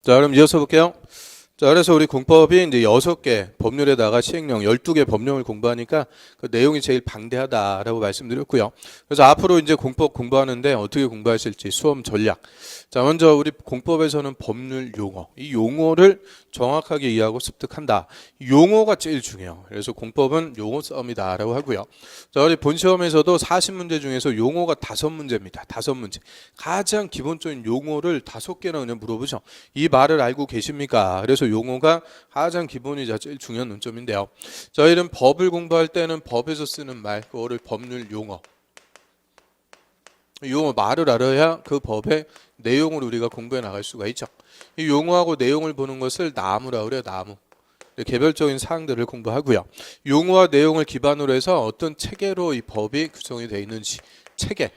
자, 그럼 이어서 볼게요. 자, 그래서 우리 공법이 이제 6개 법률에다가 시행령 12개 법령을 공부하니까 그 내용이 제일 방대하다라고 말씀드렸고요. 그래서 앞으로 이제 공법 공부하는데 어떻게 공부하실지 수험 전략. 자, 먼저 우리 공법에서는 법률 용어. 이 용어를 정확하게 이해하고 습득한다. 용어가 제일 중요해요. 그래서 공법은 용어 싸움이다라고 하고요. 자, 우리 본 시험에서도 40문제 중에서 용어가 5문제입니다. 5문제. 가장 기본적인 용어를 5개나 그냥 물어보죠. 이 말을 알고 계십니까? 그래서 용어가 가장 기본이자 제일 중요한 논점인데요. 저희는 법을 공부할 때는 법에서 쓰는 말, 그거를 법률 용어. 용어 말을 알아야 그 법의 내용을 우리가 공부해 나갈 수가 있죠. 이 용어하고 내용을 보는 것을 나무라고 그래요. 나무. 개별적인 사항들을 공부하고요. 용어와 내용을 기반으로 해서 어떤 체계로 이 법이 구성이 되어 있는지 체계.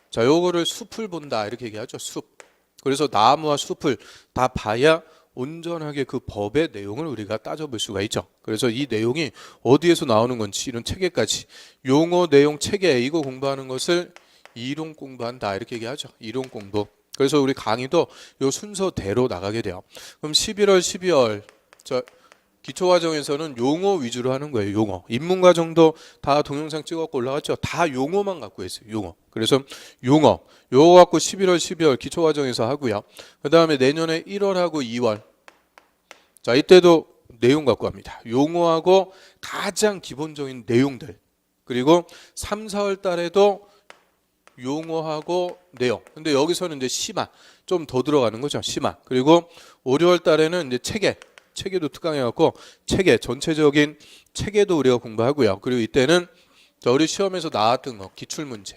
자, 요거를 숲을 본다 이렇게 얘기하죠. 숲. 그래서 나무와 숲을 다 봐야 온전하게 그 법의 내용을 우리가 따져볼 수가 있죠. 그래서 이 내용이 어디에서 나오는 건지 이런 체계까지 용어, 내용, 체계 이거 공부하는 것을 이론 공부한다 이렇게 얘기하죠. 이론 공부. 그래서 우리 강의도 요 순서대로 나가게 돼요. 그럼 11월, 12월 기초과정에서는 용어 위주로 하는 거예요. 용어. 인문과정도 다 동영상 찍었고 올라갔죠. 다 용어만 갖고 있어요. 용어. 그래서 용어 갖고 11월, 12월 기초과정에서 하고요. 그 다음에 내년에 1월하고 2월. 자, 이때도 내용 갖고 합니다. 용어하고 가장 기본적인 내용들. 그리고 3, 4월 달에도 용어하고 내용. 근데 여기서는 이제 심화 좀 더 들어가는 거죠. 심화. 그리고 5, 6월 달에는 이제 체계도 특강해갖고 체계 전체적인 체계도 우리가 공부하고요. 그리고 이때는 우리 시험에서 나왔던 거 기출문제.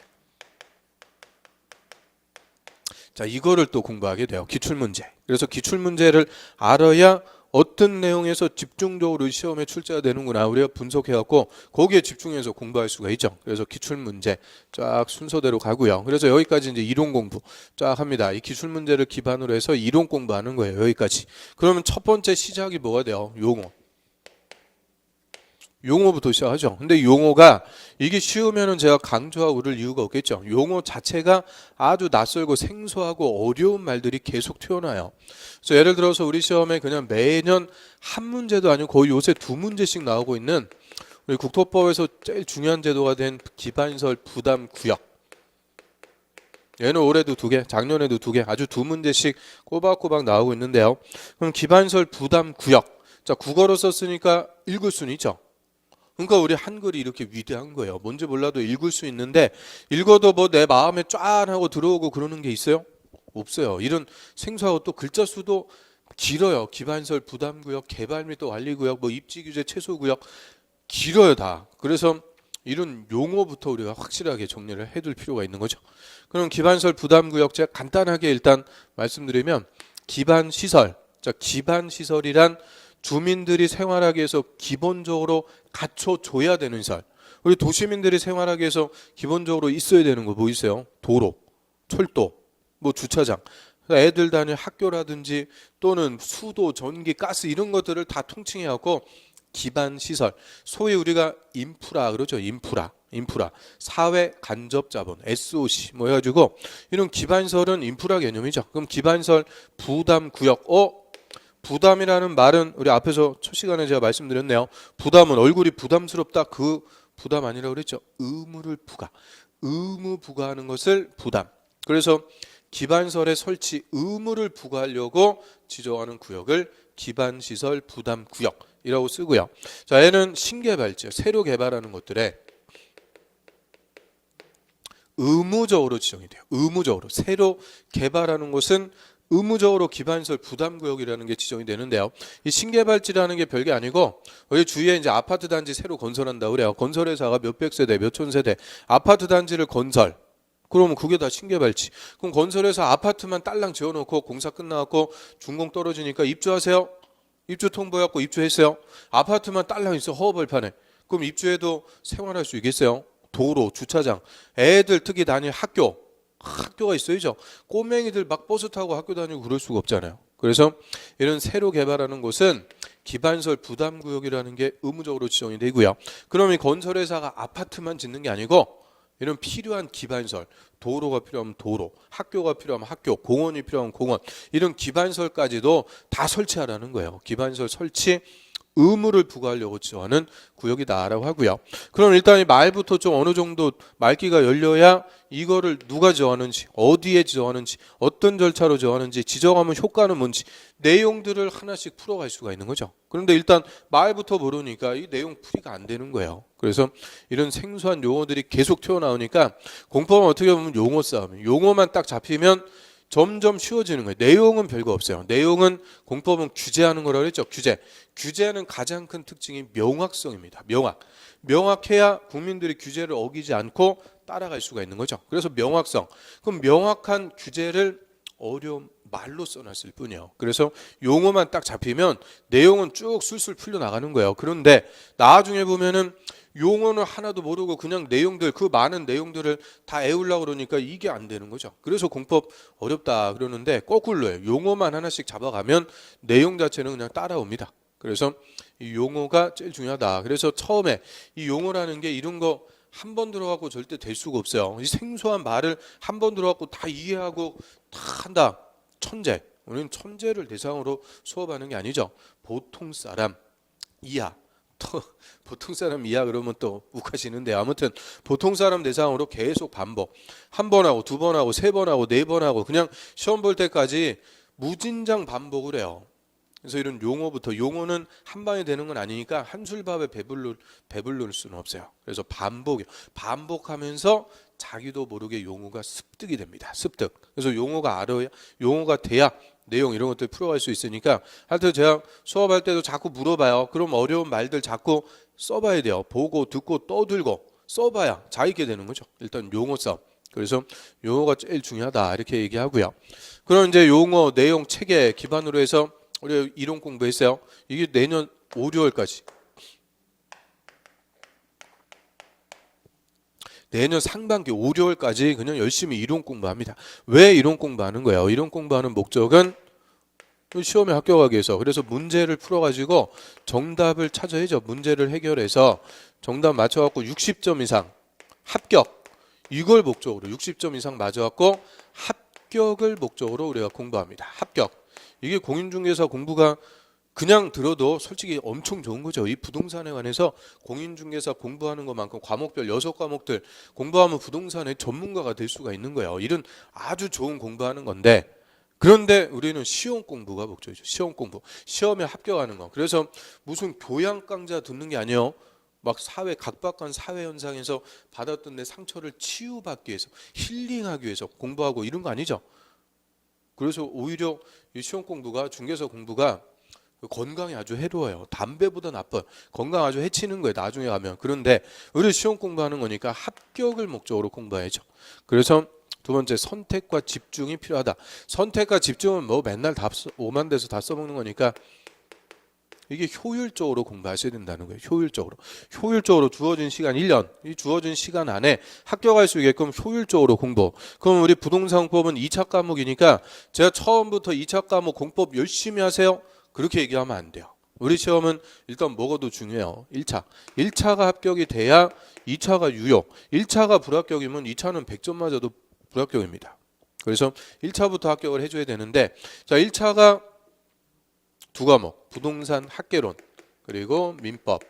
자, 이거를 또 공부하게 돼요. 기출문제. 그래서 기출문제를 알아야 어떤 내용에서 집중적으로 시험에 출제가 되는구나 우리가 분석해갖고 거기에 집중해서 공부할 수가 있죠. 그래서 기출문제 쫙 순서대로 가고요. 그래서 여기까지 이제 이론 공부 쫙 합니다. 이 기출문제를 기반으로 해서 이론 공부하는 거예요. 여기까지. 그러면 첫 번째 시작이 뭐가 돼요? 용어부터 시작하죠. 근데 용어가 이게 쉬우면은 제가 강조하고 그럴 이유가 없겠죠. 용어 자체가 아주 낯설고 생소하고 어려운 말들이 계속 튀어나와요. 그래서 예를 들어서 우리 시험에 그냥 매년 한 문제도 아니고 거의 요새 2문제씩 나오고 있는 우리 국토법에서 제일 중요한 제도가 된 기반시설 부담 구역. 얘는 올해도 2개, 작년에도 2개, 아주 2문제씩 꼬박꼬박 나오고 있는데요. 그럼 기반시설 부담 구역. 자, 국어로 썼으니까 읽을 수는 있죠. 그러니까 우리 한글이 이렇게 위대한 거예요. 뭔지 몰라도 읽을 수 있는데 읽어도 뭐 내 마음에 쫙 하고 들어오고 그러는 게 있어요? 없어요. 이런 생소하고 또 글자 수도 길어요. 기반시설 부담구역, 개발 및 또 완리구역, 뭐 입지규제 최소구역 길어요 다. 그래서 이런 용어부터 우리가 확실하게 정리를 해둘 필요가 있는 거죠. 그럼 기반시설 부담구역 제가 간단하게 일단 말씀드리면 기반시설. 자, 기반시설이란 주민들이 생활하기 위해서 기본적으로 갖춰줘야 되는 시설. 우리 도시민들이 생활하기 위해서 기본적으로 있어야 되는 거 뭐 있어요? 도로, 철도, 뭐 주차장. 애들 다닐 학교라든지 또는 수도, 전기, 가스 이런 것들을 다 통칭해갖고 기반시설. 소위 우리가 인프라 그러죠. 인프라. 사회 간접 자본 SOC 뭐 해가지고 이런 기반시설은 인프라 개념이죠. 그럼 기반시설 부담 구역 부담이라는 말은 우리 앞에서 첫 시간에 제가 말씀드렸네요. 부담은 얼굴이 부담스럽다. 그 부담 아니라고 그랬죠. 의무 부과하는 것을 부담. 그래서 기반시설의 설치 의무를 부과하려고 지정하는 구역을 기반시설 부담 구역이라고 쓰고요. 자, 얘는 신개발지 새로 개발하는 것들에 의무적으로 지정이 돼요. 의무적으로 새로 개발하는 것은 의무적으로 기반시설 부담구역이라는 게 지정이 되는데요. 이 신개발지라는 게 별게 아니고 여기 주위에 이제 아파트 단지 새로 건설한다고 그래요. 건설회사가 몇백 세대, 몇천 세대 아파트 단지를 건설. 그러면 그게 다 신개발지. 그럼 건설회사 아파트만 딸랑 지어놓고 공사 끝나고 준공 떨어지니까 입주하세요. 입주 통보해갖고 입주했어요. 아파트만 딸랑 있어 허허벌판에. 그럼 입주해도 생활할 수 있겠어요? 도로, 주차장, 애들 특히 다닐 학교가 있어야죠. 꼬맹이들 막 버스 타고 학교 다니고 그럴 수가 없잖아요. 그래서 이런 새로 개발하는 곳은 기반시설 부담구역이라는 게 의무적으로 지정이 되고요. 그럼 이 건설회사가 아파트만 짓는 게 아니고 이런 필요한 기반설, 도로가 필요하면 도로, 학교가 필요하면 학교, 공원이 필요하면 공원, 이런 기반설까지도 다 설치하라는 거예요. 기반설 설치 의무를 부과하려고 지정하는 구역이다라고 하고요. 그럼 일단 이 말부터 좀 어느 정도 말기가 열려야 이거를 누가 지정하는지, 어디에 지정하는지, 어떤 절차로 지정하는지, 지정하면 효과는 뭔지 내용들을 하나씩 풀어갈 수가 있는 거죠. 그런데 일단 말부터 모르니까 이 내용 풀이가 안 되는 거예요. 그래서 이런 생소한 용어들이 계속 튀어나오니까 공법은 어떻게 보면 용어 싸움이에요. 용어만 딱 잡히면 점점 쉬워지는 거예요. 내용은 별거 없어요. 내용은 공법은 규제하는 거라고 했죠. 규제는 가장 큰 특징이 명확성입니다. 명확해야 국민들이 규제를 어기지 않고 따라갈 수가 있는 거죠. 그래서 명확성. 그럼 명확한 규제를 어려운 말로 써놨을 뿐이에요. 그래서 용어만 딱 잡히면 내용은 쭉 술술 풀려나가는 거예요. 그런데 나중에 보면은 용어는 하나도 모르고 그냥 내용들, 그 많은 내용들을 다 외우려고 그러니까 이게 안 되는 거죠. 그래서 공법 어렵다 그러는데 거꾸로예요. 용어만 하나씩 잡아가면 내용 자체는 그냥 따라옵니다. 그래서 이 용어가 제일 중요하다. 그래서 처음에 이 용어라는 게 이런 거 한 번 들어가고 절대 될 수가 없어요. 이 생소한 말을 한 번 들어가고 다 이해하고 다 한다. 천재. 우리는 천재를 대상으로 수업하는 게 아니죠. 보통 사람 이하. 또 보통 사람 이하 그러면 또 욱하시는데 아무튼 보통 사람 대상으로 계속 반복. 한 번 하고 두 번 하고 세 번 하고 네 번 하고 그냥 시험 볼 때까지 무진장 반복을 해요. 그래서 이런 용어부터 용어는 한 방에 되는 건 아니니까 한술밥에 배부를 수는 없어요. 그래서 반복하면서 자기도 모르게 용어가 습득이 됩니다. 습득. 그래서 용어가 돼야 내용 이런 것들 풀어갈 수 있으니까 하여튼 제가 수업할 때도 자꾸 물어봐요. 그럼 어려운 말들 자꾸 써봐야 돼요. 보고 듣고 떠들고 써봐야 자 있게 되는 거죠. 일단 용어 싸움. 그래서 용어가 제일 중요하다 이렇게 얘기하고요. 그럼 이제 용어 내용 체계 기반으로 해서 우리 이론 공부했어요. 이게 내년 5, 6월까지. 내년 상반기 5, 6월까지 그냥 열심히 이론 공부합니다. 왜 이론 공부하는 거예요? 이론 공부하는 목적은 시험에 합격하기 위해서. 그래서 문제를 풀어가지고 정답을 찾아야죠. 문제를 해결해서 정답 맞춰갖고 60점 이상 합격. 이걸 목적으로 60점 이상 맞아갖고 합격을 목적으로 우리가 공부합니다. 합격. 이게 공인중개사 공부가 그냥 들어도 솔직히 엄청 좋은 거죠. 이 부동산에 관해서 공인중개사 공부하는 것만큼 과목별 6과목들 공부하면 부동산의 전문가가 될 수가 있는 거예요. 이런 아주 좋은 공부하는 건데 그런데 우리는 시험 공부가 목적이죠. 시험 공부. 시험에 합격하는 거. 그래서 무슨 교양 강좌 듣는 게 아니에요. 막 각박한 사회 현상에서 받았던 내 상처를 치유받기 위해서 힐링하기 위해서 공부하고 이런 거 아니죠. 그래서 오히려 이 시험 공부가 중개사 공부가 건강에 아주 해로워요. 담배보다 나빠요. 건강 아주 해치는 거예요. 나중에 가면. 그런데 우리 시험 공부하는 거니까 합격을 목적으로 공부해야죠. 그래서 두 번째 선택과 집중이 필요하다. 선택과 집중은 뭐 맨날 다 오만 대서 다 써먹는 거니까 이게 효율적으로 공부하셔야 된다는 거예요. 효율적으로 주어진 시간 1년, 이 주어진 시간 안에 합격할 수 있게끔 효율적으로 공부. 그럼 우리 부동산법은 2차 과목이니까 제가 처음부터 2차 과목 공법 열심히 하세요. 그렇게 얘기하면 안 돼요. 우리 시험은 일단 뭐가 더 중요해요? 1차가 합격이 돼야 2차가 유효. 1차가 불합격이면 2차는 100점 맞아도 불합격입니다. 그래서 1차부터 합격을 해줘야 되는데 자 1차가 두 과목 부동산 학개론 그리고 민법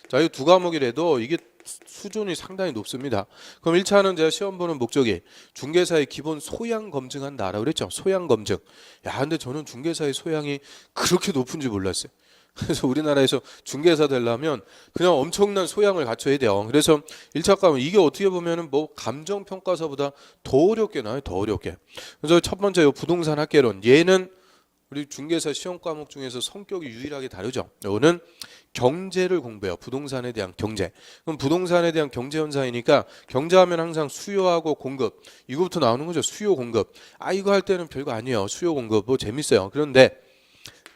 자 이 두 과목이라도 이게 수준이 상당히 높습니다. 그럼 1차는 제가 시험 보는 목적이 중개사의 기본 소양 검증한다라고 그랬죠. 소양 검증. 야 근데 저는 중개사의 소양이 그렇게 높은지 몰랐어요. 그래서 우리나라에서 중개사 되려면 그냥 엄청난 소양을 갖춰야 돼요. 그래서 1차 과목 이게 어떻게 보면은 뭐 감정평가서보다 더 어렵게 나와요. 더 어렵게. 그래서 첫 번째 요 부동산 학개론 얘는 우리 중개사 시험 과목 중에서 성격이 유일하게 다르죠. 이거는 경제를 공부해요. 부동산에 대한 경제. 그럼 부동산에 대한 경제 현상이니까 경제하면 항상 수요하고 공급. 이거부터 나오는 거죠. 수요 공급. 아 이거 할 때는 별거 아니에요. 수요 공급 뭐 재밌어요. 그런데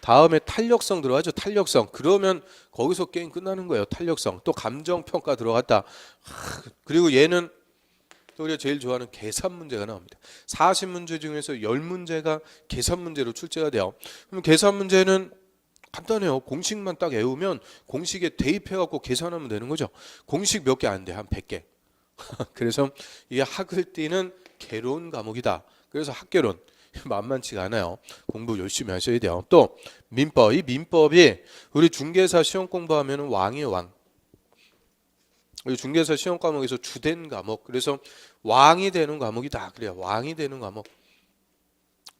다음에 탄력성 들어가죠. 탄력성. 그러면 거기서 게임 끝나는 거예요. 탄력성. 또 감정평가 들어갔다. 그리고 얘는 또 우리가 제일 좋아하는 계산 문제가 나옵니다. 40문제 중에서 10문제가 계산 문제로 출제가 돼요. 그럼 계산 문제는 간단해요. 공식만 딱 외우면 공식에 대입해갖고 계산하면 되는 거죠. 공식 몇 개 안 돼. 한 100개. 그래서 이게 학을 띠는 괴로운 과목이다. 그래서 학개론 만만치가 않아요. 공부 열심히 하셔야 돼요. 또 민법, 이 민법이 우리 중개사 시험 공부하면 왕이에요, 왕. 우리 중개사 시험 과목에서 주된 과목. 그래서 왕이 되는 과목이다. 그래요. 왕이 되는 과목.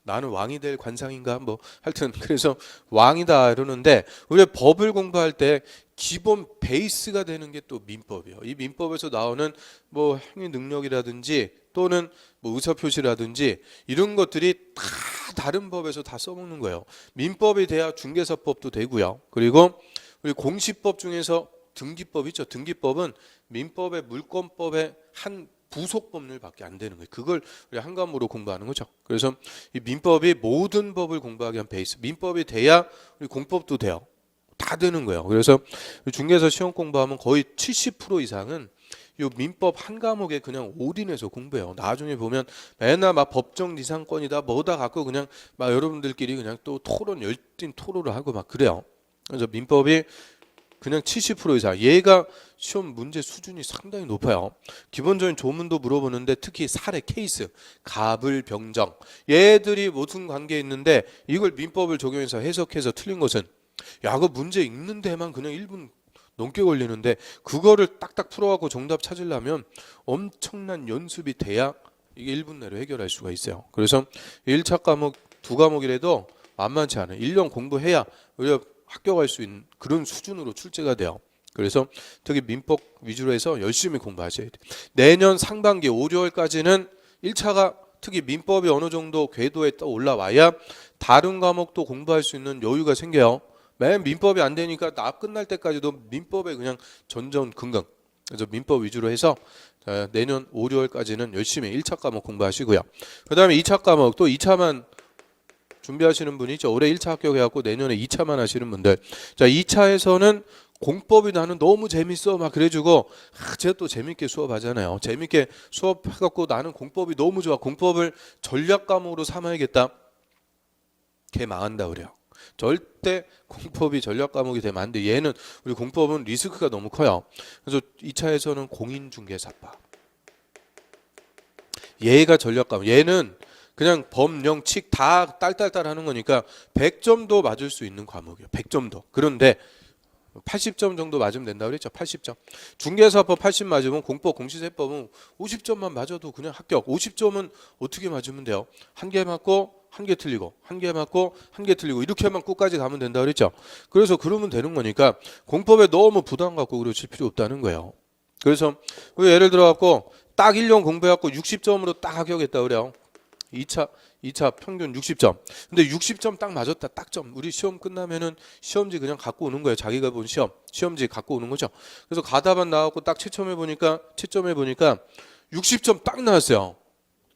나는 왕이 될 관상인가? 뭐 하여튼 그래서 왕이다 이러는데 우리 법을 공부할 때 기본 베이스가 되는 게 또 민법이에요. 이 민법에서 나오는 뭐 행위 능력이라든지 또는 뭐 의사표시라든지 이런 것들이 다 다른 법에서 다 써먹는 거예요. 민법이 돼야 중개사법도 되고요. 그리고 우리 공시법 중에서 등기법 있죠. 등기법은 민법의 물권법의 한 부속 법률밖에 안 되는 거예요. 그걸 우리 한 과목으로 공부하는 거죠. 그래서 이 민법이 모든 법을 공부하기 위한 베이스. 민법이 돼야 우리 공법도 돼요. 다 되는 거예요. 그래서 중개사 시험 공부하면 거의 70% 이상은 이 민법 한 과목에 그냥 올인해서 공부해요. 나중에 보면 맨날 막 법정 니상권이다 뭐다 갖고 그냥 막 여러분들끼리 그냥 또 토론 열띤 토론을 하고 막 그래요. 그래서 민법이 그냥 70% 이상. 얘가 시험 문제 수준이 상당히 높아요. 기본적인 조문도 물어보는데 특히 사례 케이스, 갑을 병정 얘들이 무슨 관계에 있는데 이걸 민법을 적용해서 해석해서 틀린 것은 야, 그 문제 읽는 데만 그냥 1분 넘게 걸리는데 그거를 딱딱 풀어갖고 정답 찾으려면 엄청난 연습이 돼야 이게 1분 내로 해결할 수가 있어요. 그래서 1차 과목, 2과목이라도 만만치 않아요. 1년 공부해야 우리가 합격할 수 있는 그런 수준으로 출제가 돼요. 그래서 특히 민법 위주로 해서 열심히 공부하셔야 돼요. 내년 상반기 5, 6월까지는 1차가 특히 민법이 어느 정도 궤도에 올라와야 다른 과목도 공부할 수 있는 여유가 생겨요. 맨 민법이 안 되니까 나 끝날 때까지도 민법에 그냥 전전긍긍. 그래서 민법 위주로 해서 내년 5, 6월까지는 열심히 1차 과목 공부하시고요. 그 다음에 2차 과목 또 2차만 준비하시는 분이 있죠. 올해 1차 합격해갖고 내년에 2차만 하시는 분들. 자, 2차에서는 공법이 나는 너무 재밌어 막 그래주고 제가 또 재밌게 수업하잖아요. 재밌게 수업해갖고 나는 공법이 너무 좋아. 공법을 전략 과목으로 삼아야겠다. 걔 망한다 그래요. 절대 공법이 전략 과목이 되면 안 돼. 얘는 우리 공법은 리스크가 너무 커요. 그래서 2차에서는 공인중개사법. 얘가 전략 과목. 얘는 그냥 범령 칙 다 딸딸딸 하는 거니까 100점도 맞을 수 있는 과목이에요. 100점도. 그런데 80점 정도 맞으면 된다고 그랬죠. 80점. 중개사법 80 맞으면 공법 공시세법은 50점만 맞아도 그냥 합격. 50점은 어떻게 맞으면 돼요? 한 개 맞고 한 개 틀리고 한 개 맞고 한 개 틀리고 이렇게만 끝까지 가면 된다고 그랬죠. 그래서 그러면 되는 거니까 공법에 너무 부담 갖고 그러실 필요 없다는 거예요. 그래서 예를 들어 갖고 딱 1년 공부해 갖고 60점으로 딱 합격했다 그래요. 2차 평균 60점. 근데 60점 딱 맞았다. 딱 점. 우리 시험 끝나면은 시험지 그냥 갖고 오는 거예요. 자기가 본 시험지 갖고 오는 거죠. 그래서 가다반 나왔고 딱 채점해 보니까 60점 딱 나왔어요.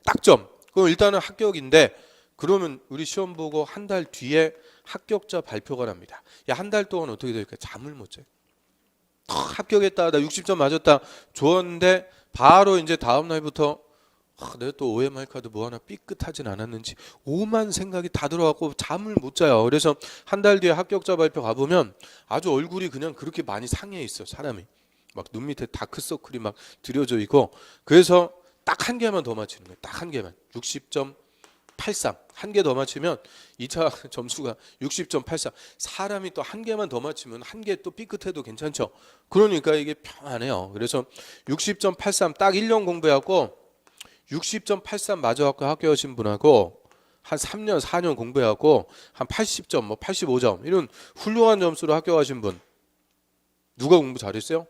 딱 점. 그럼 일단은 합격인데 그러면 우리 시험 보고 한 달 뒤에 합격자 발표가 납니다. 야, 한 달 동안 어떻게 될까? 잠을 못 자요. 합격했다. 나 60점 맞았다. 좋았는데 바로 이제 다음 날부터 내가 또 OMR 카드 뭐 하나 삐끗하진 않았는지 오만 생각이 다 들어갖고 잠을 못 자요. 그래서 한 달 뒤에 합격자 발표 가보면 아주 얼굴이 그냥 그렇게 많이 상해 있어. 사람이 막 눈 밑에 다크서클이 막 들여져 있고. 그래서 딱 한 개만 더 맞히는 거예요. 딱 한 개만. 60.83 한 개 더 맞히면 2차 점수가 60.83. 사람이 또 한 개만 더 맞히면 한 개 또 삐끗해도 괜찮죠. 그러니까 이게 평안해요. 그래서 60.83 딱 1년 공부해갖고 60.83 맞아갖고 합격하신 분하고 한 3년 4년 공부해갖고 한 80점 뭐 85점 이런 훌륭한 점수로 합격하신 분 누가 공부 잘했어요?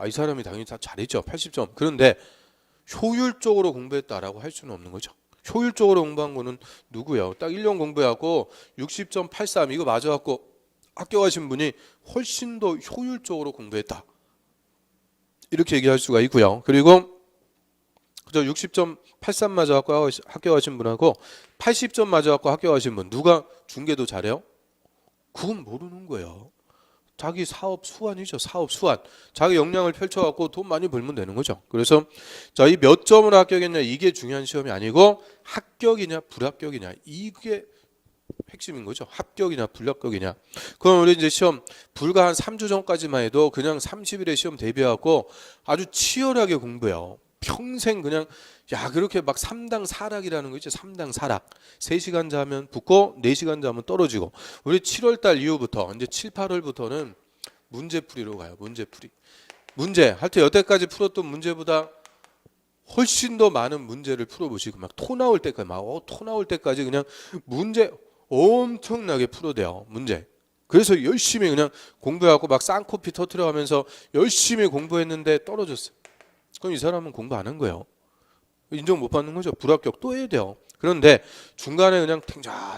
이 사람이 당연히 다 잘했죠. 80점. 그런데 효율적으로 공부했다라고 할 수는 없는 거죠. 효율적으로 공부한 거는 누구예요? 딱 1년 공부해갖고 60.83 이거 맞아갖고 합격하신 분이 훨씬 더 효율적으로 공부했다. 이렇게 얘기할 수가 있고요. 그리고 60.83 맞아갖고 합격하신 분하고 80점 맞아갖고 합격하신 분 누가 중개도 잘해요? 그건 모르는 거예요. 자기 사업 수완이죠. 사업 수완. 자기 역량을 펼쳐갖고 돈 많이 벌면 되는 거죠. 그래서 자, 이 몇 점으로 합격했냐 이게 중요한 시험이 아니고 합격이냐 불합격이냐 이게 핵심인 거죠. 합격이냐 불합격이냐. 그럼 우리 이제 시험 불과 한 3주 전까지만 해도 그냥 30일에 시험 대비하고 아주 치열하게 공부해요. 평생 그냥 그렇게 막 3당 4락이라는 거 있죠. 3당 4락. 3시간 자면 붙고 4시간 자면 떨어지고. 우리 7월 달 이후부터 이제 7, 8월부터는 문제풀이로 가요. 문제풀이. 문제. 하여튼 여태까지 풀었던 문제보다 훨씬 더 많은 문제를 풀어보시고 막 토 나올 때까지 토 나올 때까지 그냥 문제 엄청나게 풀어대요. 문제. 그래서 열심히 그냥 공부하고 막 쌍코피 터트려가면서 열심히 공부했는데 떨어졌어요. 그럼 이 사람은 공부 안 한 거예요. 인정 못 받는 거죠. 불합격 또 해야 돼요. 그런데 중간에 그냥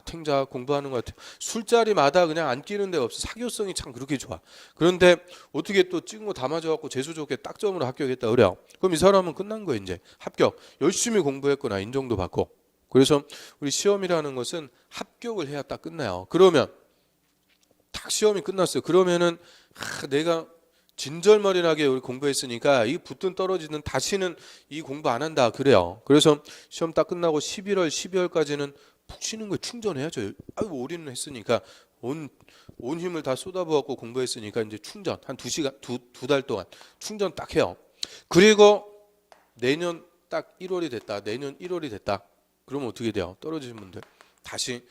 탱자 공부하는 것 같아요. 술자리마다 그냥 안 끼는 데가 없어. 사교성이 참 그렇게 좋아. 그런데 어떻게 또 찍은 거 다 맞아갖고 재수 좋게 딱점으로 합격했다 그래요. 그럼 이 사람은 끝난 거예요. 이제 합격. 열심히 공부했구나. 인정도 받고. 그래서 우리 시험이라는 것은 합격을 해야 딱 끝나요. 그러면 딱 시험이 끝났어요. 그러면은 내가 진절머리나게 우리 공부했으니까 이 붙든 떨어지든 다시는 이 공부 안 한다 그래요. 그래서 시험 딱 끝나고 11월, 12월까지는 푹 쉬는 거예요. 충전해야죠. 올인을 했으니까 온 힘을 다 쏟아부었고 공부했으니까 이제 충전 한 2시간, 두 달 동안 충전 딱 해요. 그리고 내년 딱 1월이 됐다. 내년 1월이 됐다. 그러면 어떻게 돼요? 떨어지신 분들 다시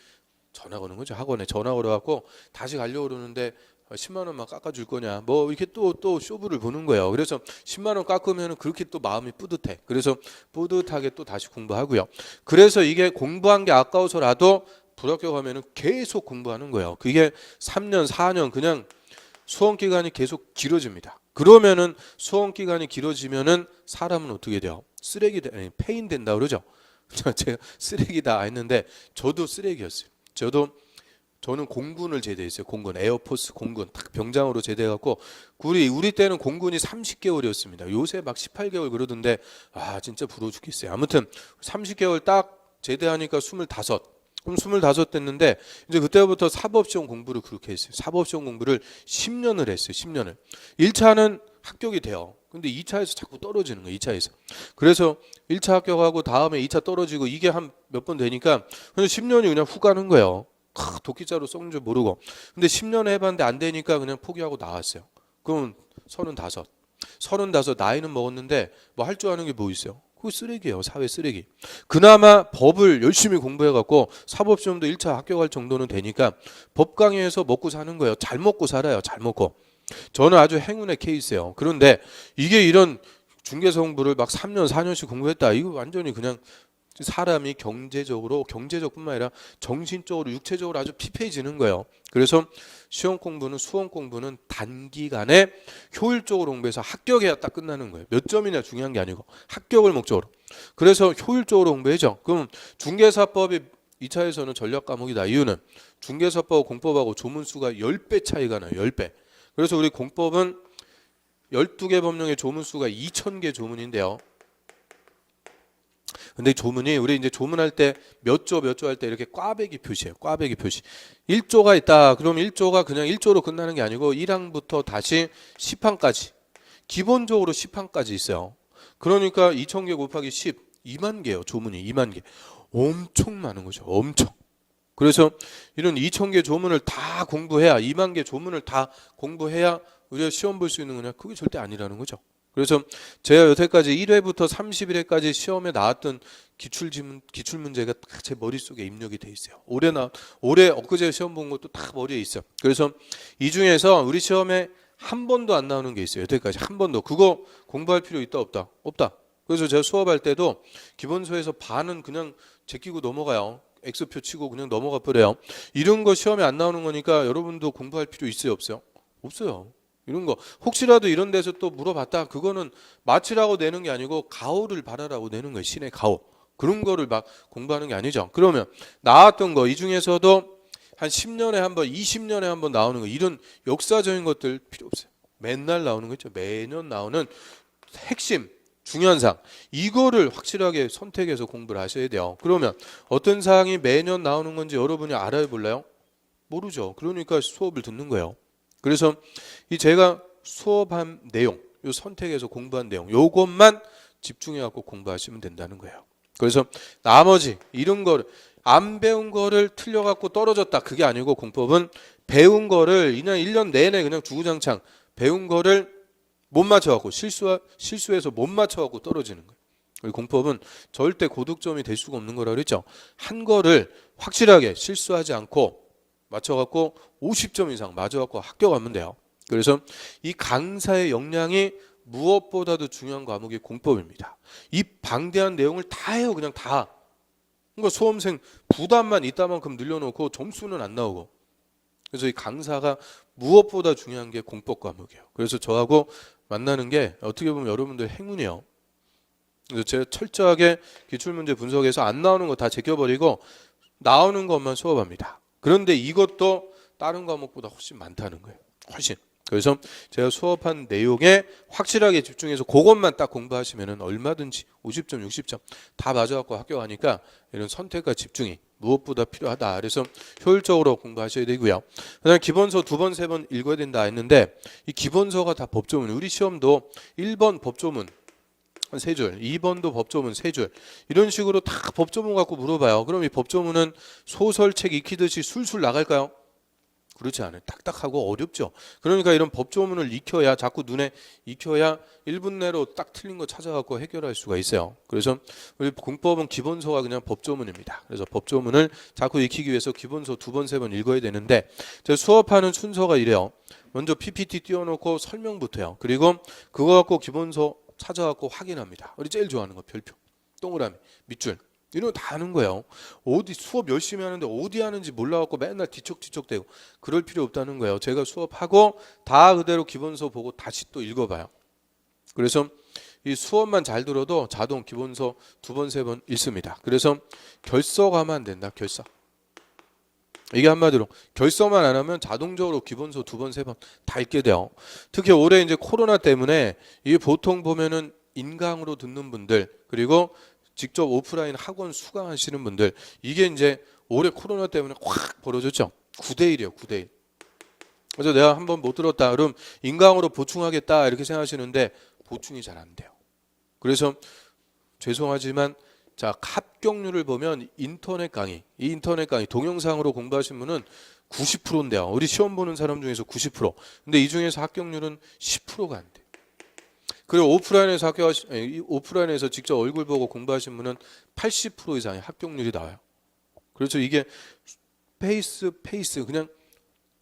전화 거는 거죠. 학원에 전화 걸어갖고 다시 가려고 그러는데 10만 원만 깎아줄 거냐 뭐 이렇게 또 쇼부를 보는 거예요. 그래서 10만 원 깎으면 그렇게 또 마음이 뿌듯해. 그래서 뿌듯하게 또 다시 공부하고요. 그래서 이게 공부한 게 아까워서라도 불합격하면 계속 공부하는 거예요. 그게 3년 4년 그냥 수험 기간이 계속 길어집니다. 그러면은 수험 기간이 길어지면은 사람은 어떻게 돼요? 쓰레기 폐인 된다 그러죠. 제가 쓰레기다 했는데 저도 쓰레기였어요. 저는 공군을 제대했어요. 공군, 에어포스 공군 딱 병장으로 제대해갖고 우리 때는 공군이 30개월이었습니다. 요새 막 18개월 그러던데 진짜 부러워 죽겠어요. 아무튼 30개월 딱 제대하니까 25. 그럼 25 됐는데 이제 그때부터 사법시험 공부를 그렇게 했어요. 사법시험 공부를 10년을 했어요. 10년을. 1차는 합격이 돼요. 근데 2차에서 자꾸 떨어지는 거예요. 2차에서. 그래서 1차 합격하고 다음에 2차 떨어지고 이게 한 몇 번 되니까 10년이 그냥 훅 가는 거예요. 도끼자루 썩는 줄 모르고. 근데 10년 해봤는데 안 되니까 그냥 포기하고 나왔어요. 그럼 35 나이는 먹었는데 뭐 할 줄 아는 게 뭐 있어요? 그거 쓰레기예요. 사회 쓰레기. 그나마 법을 열심히 공부해갖고 사법시험도 1차 합격할 정도는 되니까 법 강의에서 먹고 사는 거예요. 잘 먹고 살아요. 잘 먹고. 저는 아주 행운의 케이스예요. 그런데 이게 이런 중개사 공부를 막 3년 4년씩 공부했다. 이거 완전히 그냥 사람이 경제적뿐만 아니라 정신적으로 육체적으로 아주 피폐해지는 거예요. 그래서 시험 공부는 수험 공부는 단기간에 효율적으로 공부해서 합격해야 딱 끝나는 거예요. 몇 점이냐 중요한 게 아니고 합격을 목적으로. 그래서 효율적으로 공부해죠. 그럼 중개사법이 2차에서는 전략 과목이다. 이유는 중개사법 공법하고 조문수가 10배 차이가 나요. 10배. 그래서 우리 공법은 12개 법령의 조문수가 2,000개 조문인데요. 근데 조문이 우리 이제 조문할 때 몇 조 할 때 이렇게 꽈배기 표시예요. 꽈배기 표시. 1조가 있다. 그럼 1조가 그냥 1조로 끝나는 게 아니고 1항부터 다시 10항까지. 기본적으로 10항까지 있어요. 그러니까 2,000개 곱하기 10, 2만 개예요. 조문이 2만 개. 엄청 많은 거죠. 엄청. 그래서 이런 2,000개 조문을 다 공부해야 2만 개 조문을 다 공부해야 우리가 시험 볼 수 있는 거냐? 그게 절대 아니라는 거죠. 그래서 제가 여태까지 1회부터 31회까지 시험에 나왔던 기출 문제가 다 제 머릿속에 입력이 돼 있어요. 올해 엊그제 시험 본 것도 다 머리에 있어. 그래서 이 중에서 우리 시험에 한 번도 안 나오는 게 있어요. 여태까지 한 번도. 그거 공부할 필요 있다 없다? 없다. 그래서 제가 수업할 때도 기본서에서 반은 그냥 제끼고 넘어가요. X표 치고 그냥 넘어가 버려요. 이런 거 시험에 안 나오는 거니까 여러분도 공부할 필요 있어요 없어요? 없어요. 이런 거 혹시라도 이런 데서 또 물어봤다. 그거는 맞히라고 내는 게 아니고 가오를 바라라고 내는 거예요. 신의 가오. 그런 거를 막 공부하는 게 아니죠. 그러면 나왔던 거 이 중에서도 한 10년에 한 번, 20년에 한 번 나오는 거 이런 역사적인 것들 필요 없어요. 맨날 나오는 거 있죠. 매년 나오는 핵심 중요한 사항 이거를 확실하게 선택해서 공부를 하셔야 돼요. 그러면 어떤 사항이 매년 나오는 건지 여러분이 알아요 몰라요? 모르죠. 그러니까 수업을 듣는 거예요. 그래서 이 제가 수업한 내용, 요 선택해서 공부한 내용, 요것만 집중해 갖고 공부하시면 된다는 거예요. 그래서 나머지 이런 거를 안 배운 거를 틀려갖고 떨어졌다. 그게 아니고 공법은 배운 거를 그냥 1년 내내 그냥 주구장창 배운 거를 못 맞춰갖고 실수해서 못 맞춰갖고 떨어지는 거예요. 공법은 절대 고득점이 될 수가 없는 거라 그랬죠. 한 거를 확실하게 실수하지 않고 맞춰갖고 50점 이상 맞아갖고 합격하면 돼요. 그래서 이 강사의 역량이 무엇보다도 중요한 과목이 공법입니다. 이 방대한 내용을 다 해요. 그냥 다. 그러니까 수험생 부담만 이따만큼 늘려놓고 점수는 안 나오고. 그래서 이 강사가 무엇보다 중요한 게 공법 과목이에요. 그래서 저하고 만나는 게 어떻게 보면 여러분들 행운이에요. 그래서 제가 철저하게 기출문제 분석해서 안 나오는 거 다 제껴버리고 나오는 것만 수업합니다. 그런데 이것도 다른 과목보다 훨씬 많다는 거예요. 훨씬. 그래서 제가 수업한 내용에 확실하게 집중해서 그것만 딱 공부하시면 얼마든지 50점, 60점 다 맞아갖고 합격하니까 이런 선택과 집중이 무엇보다 필요하다. 그래서 효율적으로 공부하셔야 되고요. 그다음에 기본서 2번, 3번 읽어야 된다 했는데 이 기본서가 다 법조문. 우리 시험도 1번 법조문 3줄, 2번도 법조문 3줄 이런 식으로 다 법조문 갖고 물어봐요. 그럼 이 법조문은 소설책 익히듯이 술술 나갈까요? 그렇지 않아요. 딱딱하고 어렵죠. 그러니까 이런 법조문을 익혀야 자꾸 눈에 익혀야 1분 내로 딱 틀린 거 찾아갖고 해결할 수가 있어요. 그래서 우리 공법은 기본서가 그냥 법조문입니다. 그래서 법조문을 자꾸 익히기 위해서 기본서 2번, 3번 읽어야 되는데 제가 수업하는 순서가 이래요. 먼저 PPT 띄워놓고 설명부터요. 그리고 그거 갖고 기본서 찾아갖고 확인합니다. 우리 제일 좋아하는 거 별표, 동그라미, 밑줄 이런 거 다 하는 거예요. 어디 수업 열심히 하는데 어디 하는지 몰라갖고 맨날 뒤척뒤척대고 그럴 필요 없다는 거예요. 제가 수업하고 다 그대로 기본서 보고 다시 또 읽어봐요. 그래서 이 수업만 잘 들어도 자동 기본서 2번, 3번 읽습니다. 그래서 결석하면 안 된다. 결석. 이게 한마디로 결석만 안 하면 자동적으로 기본서 2번, 3번 다 읽게 돼요. 특히 올해 이제 코로나 때문에 이게 보통 보면은 인강으로 듣는 분들 그리고 직접 오프라인 학원 수강하시는 분들 이게 이제 올해 코로나 때문에 확 벌어졌죠. 9대1이에요. 9대1. 그래서 내가 한번 못 들었다. 그럼 인강으로 보충하겠다 이렇게 생각하시는데 보충이 잘 안 돼요. 그래서 죄송하지만 자 합격률을 보면 인터넷 강의, 이 인터넷 강의 동영상으로 공부하신 분은 90%인데요. 우리 시험 보는 사람 중에서 90%. 근데 이 중에서 합격률은 10%가 안 돼요. 그리고 오프라인에서 직접 얼굴 보고 공부하신 분은 80% 이상의 합격률이 나와요. 그래서 이게 페이스 그냥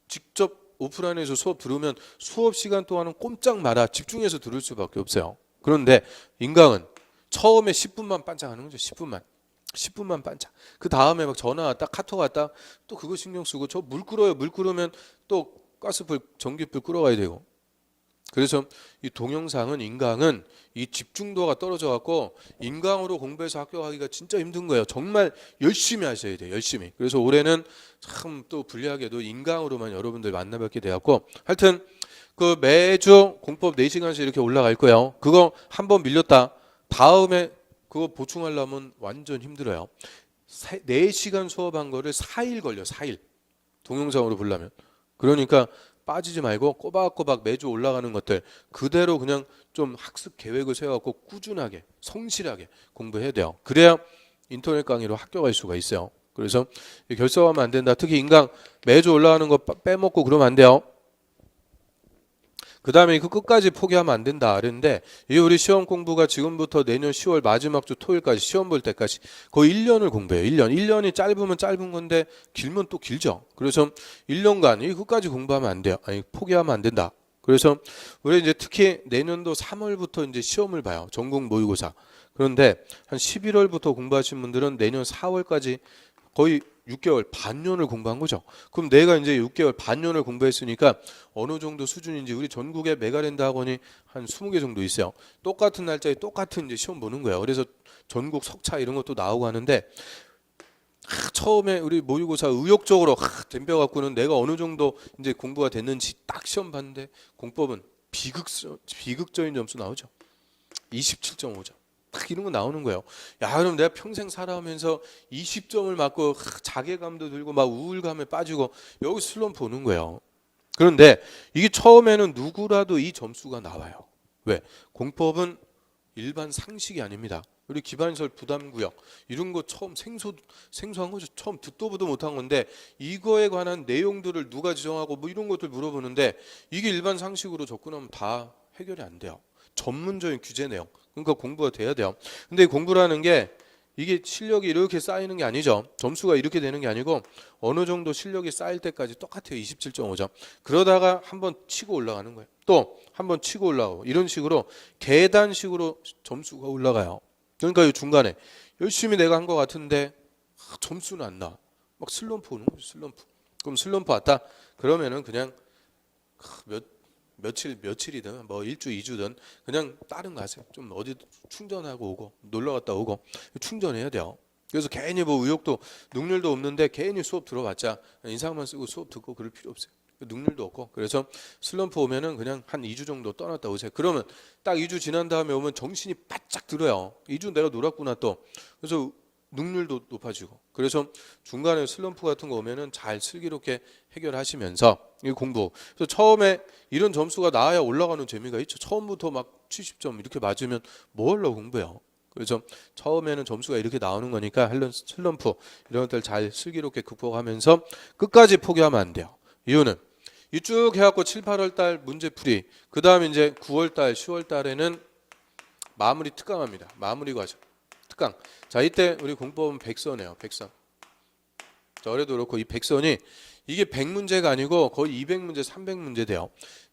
직접 오프라인에서 수업 들으면 수업 시간 동안은 꼼짝 마라 집중해서 들을 수밖에 없어요. 그런데 인강은 처음에 10분만 반짝하는 거죠. 10분만 반짝. 그 다음에 막 전화 왔다 카톡 왔다 또 그거 신경 쓰고 저 물 끓어요. 물 끓으면 또 가스불 전기불 끓어가야 되고. 그래서 이 동영상은 인강은 이 집중도가 떨어져 갖고 인강으로 공부해서 합격하기가 진짜 힘든 거예요. 정말 열심히 하셔야 돼요. 열심히. 그래서 올해는 참 또 불리하게도 인강으로만 여러분들 만나뵙게 되었고 하여튼 그 매주 공법 4시간씩 이렇게 올라갈 거예요. 그거 한번 밀렸다. 다음에 그거 보충하려면 완전 힘들어요. 4시간 수업한 거를 4일 걸려. 4일. 동영상으로 보려면. 그러니까 빠지지 말고 꼬박꼬박 매주 올라가는 것들 그대로 그냥 좀 학습 계획을 세워갖고 꾸준하게 성실하게 공부해야 돼요. 그래야 인터넷 강의로 합격할 수가 있어요. 그래서 결석하면 안 된다. 특히 인강 매주 올라가는 거 빼먹고 그러면 안 돼요. 그 다음에 그 끝까지 포기하면 안 된다 그랬는데 이 우리 시험 공부가 지금부터 내년 10월 마지막 주 토요일까지 시험 볼 때까지 거의 1년을 공부해요. 1년이 짧으면 짧은 건데 길면 또 길죠. 그래서 1년간 이 끝까지 공부하면 안 돼요. 아니 포기하면 안 된다. 그래서 우리 이제 특히 내년도 3월부터 이제 시험을 봐요. 전국 모의고사. 그런데 한 11월부터 공부하신 분들은 내년 4월까지 거의 6개월 반년을 공부한 거죠. 그럼 내가 이제 6개월 반년을 공부했으니까 어느 정도 수준인지 우리 전국에 메가랜드 학원이 한 20개 정도 있어요. 똑같은 날짜에 똑같은 이제 시험 보는 거예요. 그래서 전국 석차 이런 것도 나오고 하는데 처음에 우리 모의고사 의욕적으로 덤벼갖고는 내가 어느 정도 이제 공부가 됐는지 딱 시험 봤는데 공법은 비극적인 점수 나오죠. 27.5점. 딱 이런 거 나오는 거예요. 야, 그럼 내가 평생 살아오면서 20점을 맞고 자괴감도 들고 막 우울감에 빠지고 여기 슬럼프 오는 거예요. 그런데 이게 처음에는 누구라도 이 점수가 나와요. 왜? 공법은 일반 상식이 아닙니다. 우리 기반시설 부담구역 이런 거 처음 생소한 거죠. 처음 듣도 보도 못한 건데 이거에 관한 내용들을 누가 지정하고 뭐 이런 것들 물어보는데 이게 일반 상식으로 접근하면 다 해결이 안 돼요. 전문적인 규제 내용. 그러니까 공부가 돼야 돼요. 근데 공부라는 게 이게 실력이 이렇게 쌓이는 게 아니죠. 점수가 이렇게 되는 게 아니고 어느 정도 실력이 쌓일 때까지 똑같아요. 27.5점. 그러다가 한번 치고 올라가는 거예요. 또 한번 치고 올라가고 이런 식으로 계단식으로 점수가 올라가요. 그러니까 이 중간에 열심히 내가 한 것 같은데 점수는 안 나. 막 슬럼프 오는 거죠. 슬럼프. 그럼 슬럼프 왔다. 그러면은 그냥 며칠이든 뭐 일주, 2주든 그냥 다른 거 하세요. 좀 어디 충전하고 오고 놀러 갔다 오고 충전해야 돼요. 그래서 괜히 뭐 의욕도 능률도 없는데 괜히 수업 들어봤자 인상만 쓰고 수업 듣고 그럴 필요 없어요. 능률도 없고. 그래서 슬럼프 오면은 그냥 한 2주 정도 떠났다 오세요. 그러면 딱 2주 지난 다음에 오면 정신이 바짝 들어요. 2주 내가 놀았구나 또. 그래서 능률도 높아지고. 그래서 중간에 슬럼프 같은 거 오면은 잘 슬기롭게 해결하시면서 이 공부. 그래서 처음에 이런 점수가 나와야 올라가는 재미가 있죠. 처음부터 막 70점 이렇게 맞으면 뭐 하려고 공부해요. 그래서 처음에는 점수가 이렇게 나오는 거니까 슬럼프 이런 것들 잘 슬기롭게 극복하면서 끝까지 포기하면 안 돼요. 이유는 이 쭉 해갖고 7, 8월 달 문제풀이 그 다음에 이제 9월 달, 10월 달에는 마무리 특강합니다. 마무리 과정 특강. 자 이때 우리 공법은 100선이에요. 100선. 자 올해도 그렇고 이 100선이 이게 100문제가 아니고 거의 200문제, 300문제 돼요.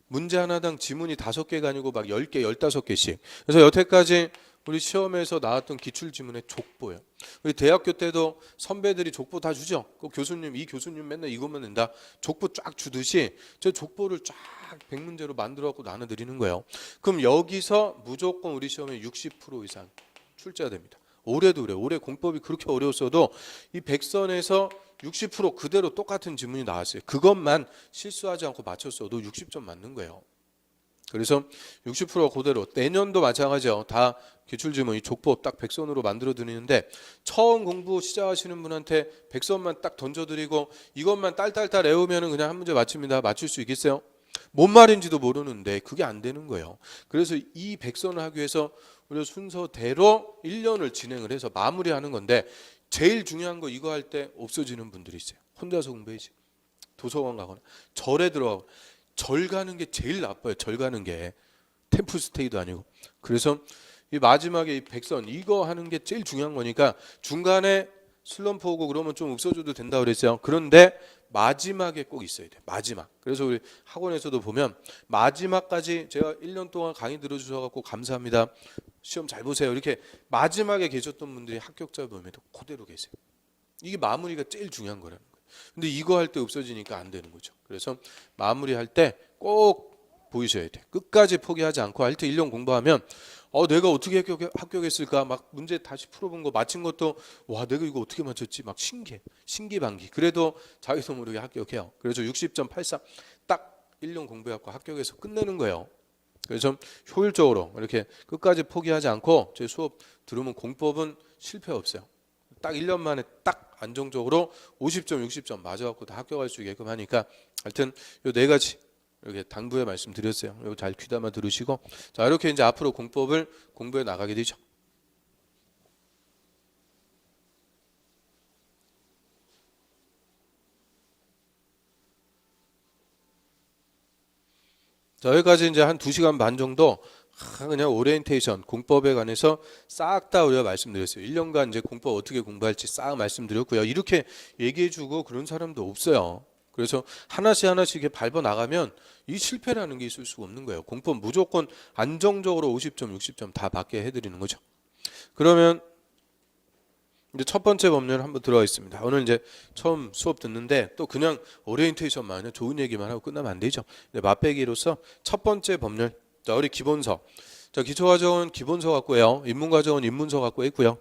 문제 하나당 지문이 5개가 아니고 막 10개, 15개씩. 그래서 여태까지 우리 시험에서 나왔던 기출지문의 족보예요. 우리 대학교 때도 선배들이 족보 다 주죠. 그 교수님, 이 교수님 맨날 이것만 낸다. 족보 쫙 주듯이 저 족보를 쫙 100문제로 만들어갖고 나눠드리는 거예요. 그럼 여기서 무조건 우리 시험에 60% 이상 출제가 됩니다. 올해도 그래요. 올해 공법이 그렇게 어려웠어도 이 100선에서 60% 그대로 똑같은 지문이 나왔어요. 그것만 실수하지 않고 맞췄어도 60점 맞는 거예요. 그래서 60%가 그대로. 내년도 마찬가지죠. 다 기출지문 이 족보 딱 100선으로 만들어 드리는데 처음 공부 시작하시는 분한테 100선만 딱 던져드리고 이것만 딸딸딸 외우면 그냥 한 문제 맞춥니다. 맞출 수 있겠어요? 뭔 말인지도 모르는데 그게 안 되는 거예요. 그래서 이 100선을 하기 위해서 우리가 순서대로 1년을 진행을 해서 마무리하는 건데 제일 중요한 거 이거 할 때 없어지는 분들이 있어요. 혼자서 공부해야지. 도서관 가거나 절에 들어가고 절 가는 게 제일 나빠요. 절 가는 게 템플스테이도 아니고. 그래서 이 마지막에 이 100선 이거 하는 게 제일 중요한 거니까 중간에 슬럼프 오고 그러면 좀 없어져도 된다 그랬어요. 그런데 마지막에 꼭 있어야 돼. 마지막. 그래서 우리 학원에서도 보면 마지막까지 제가 1년 동안 강의 들어주셔서 갖고 감사합니다. 시험 잘 보세요. 이렇게 마지막에 계셨던 분들이 합격자 보면도 그대로 계세요. 이게 마무리가 제일 중요한 거라는 거예요. 근데 이거 할 때 없어지니까 안 되는 거죠. 그래서 마무리할 때 꼭 보이셔야 돼. 끝까지 포기하지 않고 하여튼 1년 공부하면 내가 어떻게 합격했을까? 막 문제 다시 풀어본 거 맞힌 것도 와 내가 이거 어떻게 맞췄지? 막 신기반기. 그래도 자기도 모르게 합격해요. 그래서 60.83 딱 1년 공부해갖고 합격해서 끝내는 거예요. 그래서 효율적으로 이렇게 끝까지 포기하지 않고 제 수업 들으면 공법은 실패 없어요. 딱 1년 만에 딱 안정적으로 50점, 60점 맞아갖고 다 합격할 수 있게끔 하니까 하여튼 요 4가지 이렇게 당부의 말씀 드렸어요. 이거 잘 귀담아 들으시고 자 이렇게 이제 앞으로 공법을 공부해 나가게 되죠. 자 여기까지 이제 한 2시간 반 정도 그냥 오리엔테이션 공법에 관해서 싹 다 우리가 말씀드렸어요. 1년간 이제 공법 어떻게 공부할지 싹 말씀드렸고요. 이렇게 얘기해주고 그런 사람도 없어요. 그래서 하나씩 이렇게 밟아 나가면 이 실패라는 게 있을 수가 없는 거예요. 공법 무조건 안정적으로 50점, 60점 다 받게 해드리는 거죠. 그러면 이제 첫 번째 법률 한번 들어가 있습니다. 오늘 이제 처음 수업 듣는데 또 그냥 오리엔테이션만 그냥 좋은 얘기만 하고 끝나면 안 되죠. 맛배기로서 첫 번째 법률. 자, 우리 기본서. 자, 기초과정은 기본서 갖고요. 입문과정은 입문서 갖고 있고요.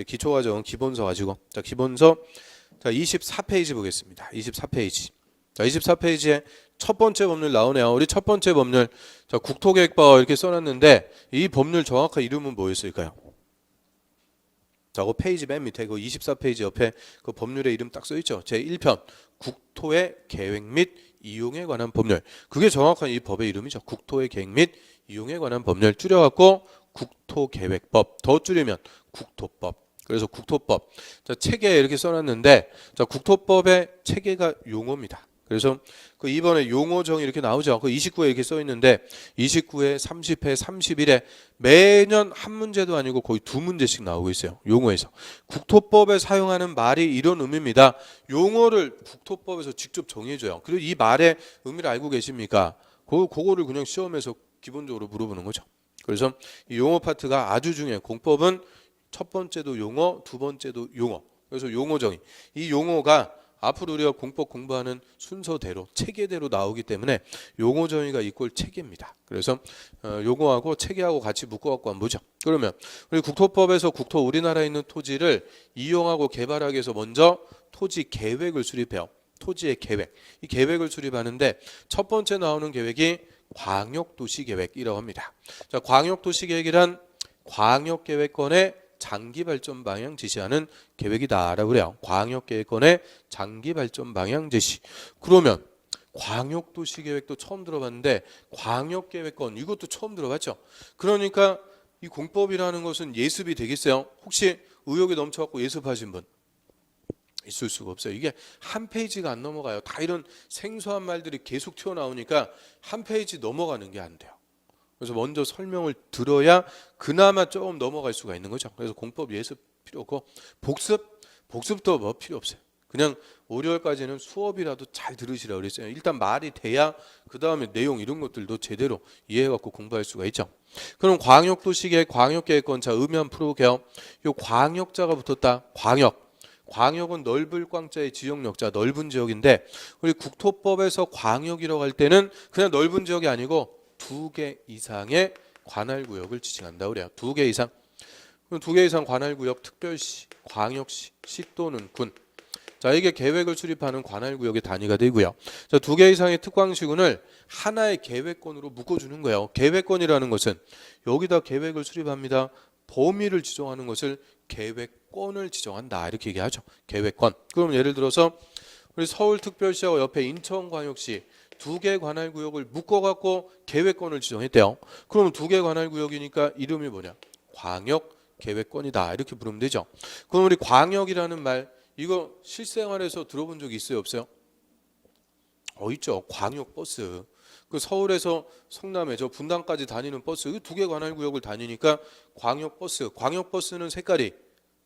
기초과정은 기본서 가지고. 자, 기본서. 자, 24페이지 보겠습니다. 24페이지. 자, 24페이지에 첫 번째 법률 나오네요. 우리 첫 번째 법률. 자, 국토계획법 이렇게 써놨는데 이 법률 정확한 이름은 뭐였을까요? 자, 그 페이지 맨 밑에 그 24페이지 옆에 그 법률의 이름 딱 써 있죠. 제 1편 국토의 계획 및 이용에 관한 법률. 그게 정확한 이 법의 이름이죠. 국토의 계획 및 이용에 관한 법률 줄여갖고 국토계획법, 더 줄이면 국토법. 그래서 국토법. 자, 체계에 이렇게 써놨는데, 자, 국토법의 체계가 용어입니다. 그래서 그 이번에 용어정이 이렇게 나오죠. 그 29에 이렇게 써 있는데 29회, 30회, 31회 매년 한 문제도 아니고 거의 두 문제씩 나오고 있어요. 용어에서. 국토법에 사용하는 말이 이런 의미입니다. 용어를 국토법에서 직접 정해줘요. 그리고 이 말의 의미를 알고 계십니까? 그거를 그냥 시험에서 기본적으로 물어보는 거죠. 그래서 이 용어 파트가 아주 중요해요. 공법은 첫 번째도 용어, 두 번째도 용어. 그래서 용어정의. 이 용어가 앞으로 우리가 공법 공부하는 순서대로 체계대로 나오기 때문에 용어 정의가 이꼴 체계입니다. 그래서 용어하고 체계하고 같이 묶어갖고 한번 보죠. 그러면 우리 국토법에서 우리나라에 있는 토지를 이용하고 개발하기 위해서 먼저 토지 계획을 수립해요. 토지의 계획. 이 계획을 수립하는데 첫 번째 나오는 계획이 광역도시계획이라고 합니다. 자, 광역도시계획이란 광역계획권의 장기 발전 방향 제시하는 계획이다라고 그래요. 광역계획권의 장기 발전 방향 제시. 그러면 광역도시계획도 처음 들어봤는데 광역계획권 이것도 처음 들어봤죠. 그러니까 이 공법이라는 것은 예습이 되겠어요. 혹시 의욕이 넘쳐갖고 예습하신 분 있을 수가 없어요. 이게 한 페이지가 안 넘어가요. 다 이런 생소한 말들이 계속 튀어나오니까 한 페이지 넘어가는 게 안 돼요. 그래서 먼저 설명을 들어야 그나마 조금 넘어갈 수가 있는 거죠. 그래서 공법 예습 필요 없고 복습도 뭐 필요 없어요. 그냥 5, 6월까지는 수업이라도 잘 들으시라고 그랬어요. 일단 말이 돼야 그 다음에 내용 이런 것들도 제대로 이해해갖고 공부할 수가 있죠. 그럼 광역도시계획, 광역계획권 자 의미 한번 풀어볼게요. 이 광역자가 붙었다. 광역은 넓을 광자의 지역역자 넓은 지역인데 우리 국토법에서 광역이라고 할 때는 그냥 넓은 지역이 아니고 2개 이상의 관할구역을 지칭한다고 그래요. 2개 이상. 그럼 2개 이상 관할구역, 특별시, 광역시, 시 또는 군. 자, 이게 계획을 수립하는 관할구역의 단위가 되고요. 자, 2개 이상의 특광시군을 하나의 계획권으로 묶어주는 거예요. 계획권이라는 것은 여기다 계획을 수립합니다. 범위를 지정하는 것을 계획권을 지정한다. 이렇게 얘기하죠. 계획권. 그럼 예를 들어서 우리 서울특별시하고 옆에 인천광역시 2개 관할구역을 묶어갖고 계획권을 지정했대요. 그럼 2개 관할구역이니까 이름이 뭐냐? 광역계획권이다. 이렇게 부르면 되죠. 그럼 우리 광역이라는 말 이거 실생활에서 들어본 적이 있어요? 없어요? 있죠. 광역버스. 그 서울에서 성남에 저 분당까지 다니는 버스 2개 관할구역을 다니니까 광역버스. 광역버스는 색깔이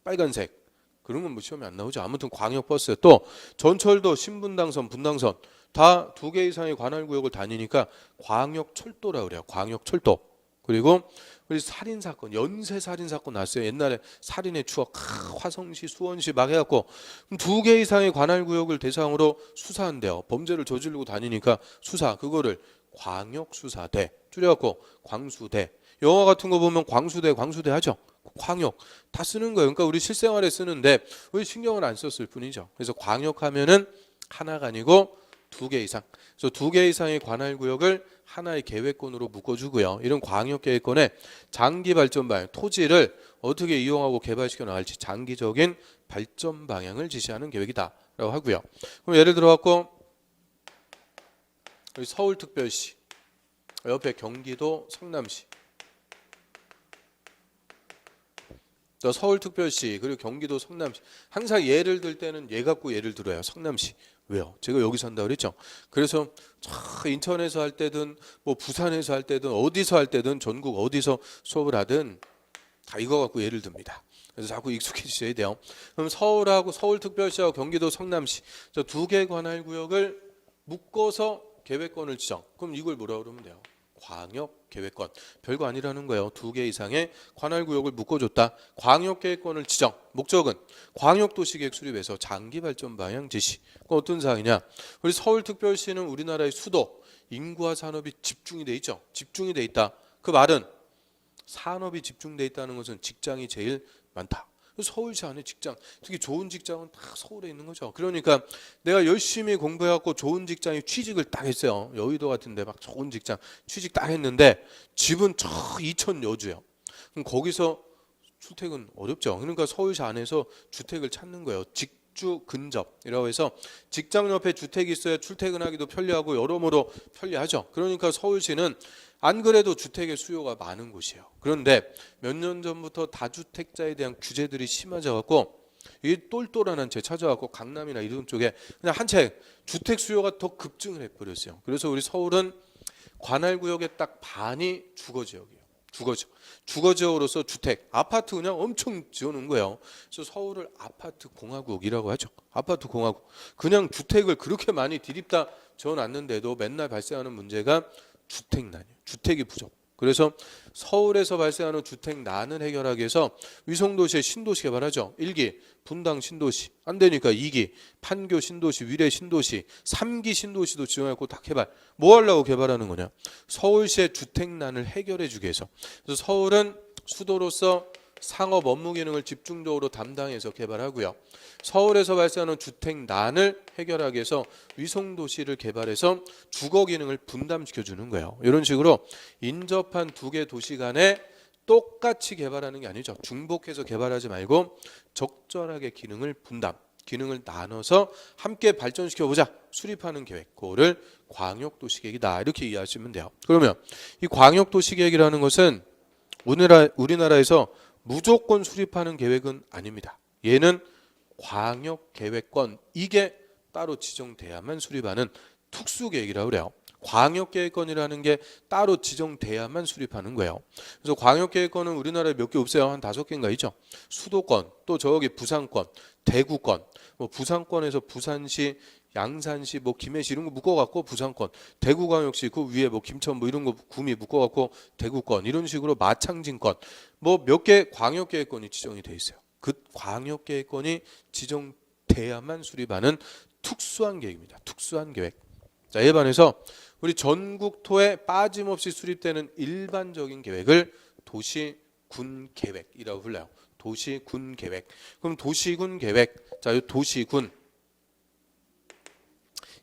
빨간색. 그런 건 뭐 시험에 안 나오죠. 아무튼 광역버스. 또 전철도 신분당선, 분당선 다 2개 이상의 관할구역을 다니니까 광역철도라고 그래요. 광역철도. 그리고 우리 살인사건, 연쇄살인사건 났어요. 옛날에 살인의 추억, 화성시, 수원시 막 해갖고 2개 이상의 관할구역을 대상으로 수사한대요. 범죄를 저지르고 다니니까 수사, 그거를 광역수사대, 줄여갖고 광수대. 영화 같은 거 보면 광수대 하죠. 광역 다 쓰는 거예요. 그러니까 우리 실생활에 쓰는데 왜 신경을 안 썼을 뿐이죠. 그래서 광역하면은 하나가 아니고 2개 이상. 그래서 2개 이상의 관할구역을 하나의 계획권으로 묶어주고요. 이런 광역계획권의 장기 발전 방향, 토지를 어떻게 이용하고 개발시켜 나갈지 장기적인 발전 방향을 지시하는 계획이다라고 하고요. 그럼 예를 들어 갖고 서울특별시 옆에 경기도 성남시. 서울특별시 그리고 경기도 성남시 항상 예를 들 때는 얘 갖고 예를 들어요. 성남시. 왜요? 제가 여기 산다 그랬죠. 그래서 인천에서 할 때든 뭐 부산에서 할 때든 어디서 할 때든 전국 어디서 수업을 하든 다 이거 갖고 예를 듭니다. 그래서 자꾸 익숙해지셔야 돼요. 그럼 서울하고 서울특별시하고 경기도 성남시 저 2개 관할구역을 묶어서 계획권을 지정. 그럼 이걸 뭐라 그러면 돼요? 광역계획권. 별거 아니라는 거예요. 2개 이상의 관할구역을 묶어줬다. 광역계획권을 지정. 목적은 광역도시계획 수립에서 장기발전 방향 제시. 어떤 사항이냐? 우리 서울특별시는 우리나라의 수도, 인구와 산업이 집중이 돼 있죠. 집중이 돼 있다. 그 말은 산업이 집중돼 있다는 것은 직장이 제일 많다. 서울시 안에 직장, 특히 좋은 직장은 다 서울에 있는 거죠. 그러니까 내가 열심히 공부해갖고 좋은 직장에 취직을 딱 했어요. 여의도 같은데 막 좋은 직장 취직 딱 했는데 집은 저 이천 여주예요. 그럼 거기서 출퇴근 어렵죠. 그러니까 서울시 안에서 주택을 찾는 거예요. 직주 근접이라고 해서 직장 옆에 주택이 있어야 출퇴근하기도 편리하고 여러모로 편리하죠. 그러니까 서울시는 안 그래도 주택의 수요가 많은 곳이에요. 그런데 몇 년 전부터 다주택자에 대한 규제들이 심해져 갖고 이 똘똘한 채 찾아갖고 강남이나 이런 쪽에 그냥 한 채 주택 수요가 더 급증을 해버렸어요. 그래서 우리 서울은 관할구역의 딱 반이 주거지역이에요. 주거지역으로서 주택, 아파트 그냥 엄청 지어놓은 거예요. 그래서 서울을 아파트 공화국이라고 하죠. 아파트 공화국. 그냥 주택을 그렇게 많이 디립다 지어놨는데도 맨날 발생하는 문제가 주택난이에요. 주택이 부족. 그래서 서울에서 발생하는 주택난을 해결하기 위해서 위성도시의 신도시 개발하죠. 1기 분당 신도시 안 되니까 2기 판교 신도시, 위례 신도시, 3기 신도시도 지정하고 다 개발. 뭐 하려고 개발하는 거냐? 서울시의 주택난을 해결해 주기 위해서. 그래서 서울은 수도로서 상업 업무 기능을 집중적으로 담당해서 개발하고요. 서울에서 발생하는 주택난을 해결하기 위해서 위성도시를 개발해서 주거 기능을 분담시켜 주는 거예요. 이런 식으로 인접한 두 개 도시 간에 똑같이 개발하는 게 아니죠. 중복해서 개발하지 말고 적절하게 기능을 나눠서 함께 발전시켜보자. 수립하는 계획, 그거를 광역도시계획이다. 이렇게 이해하시면 돼요. 그러면 이 광역도시계획이라는 것은 우리나라에서 무조건 수립하는 계획은 아닙니다. 얘는 광역계획권, 이게 따로 지정돼야만 수립하는 특수계획이라고 그래요. 광역계획권이라는 게 따로 지정돼야만 수립하는 거예요. 그래서 광역계획권은 우리나라에 몇 개 없어요. 한 5개인가 있죠. 수도권, 또 저기 부산권, 대구권, 뭐 부산권에서 부산시, 양산시, 뭐 김해시 이런 거 묶어갖고 부산권, 대구광역시 그 위에 뭐 김천 뭐 이런 거 구미 묶어갖고 대구권 이런 식으로 마창진권 뭐 몇 개 광역계획권이 지정이 돼 있어요. 그 광역계획권이 지정돼야만 수립하는 특수한 계획입니다. 특수한 계획. 자, 이에 반해서 우리 전국토에 빠짐없이 수립되는 일반적인 계획을 도시군 계획이라고 불러요. 도시군 계획. 그럼 도시군 계획. 자, 이 도시군.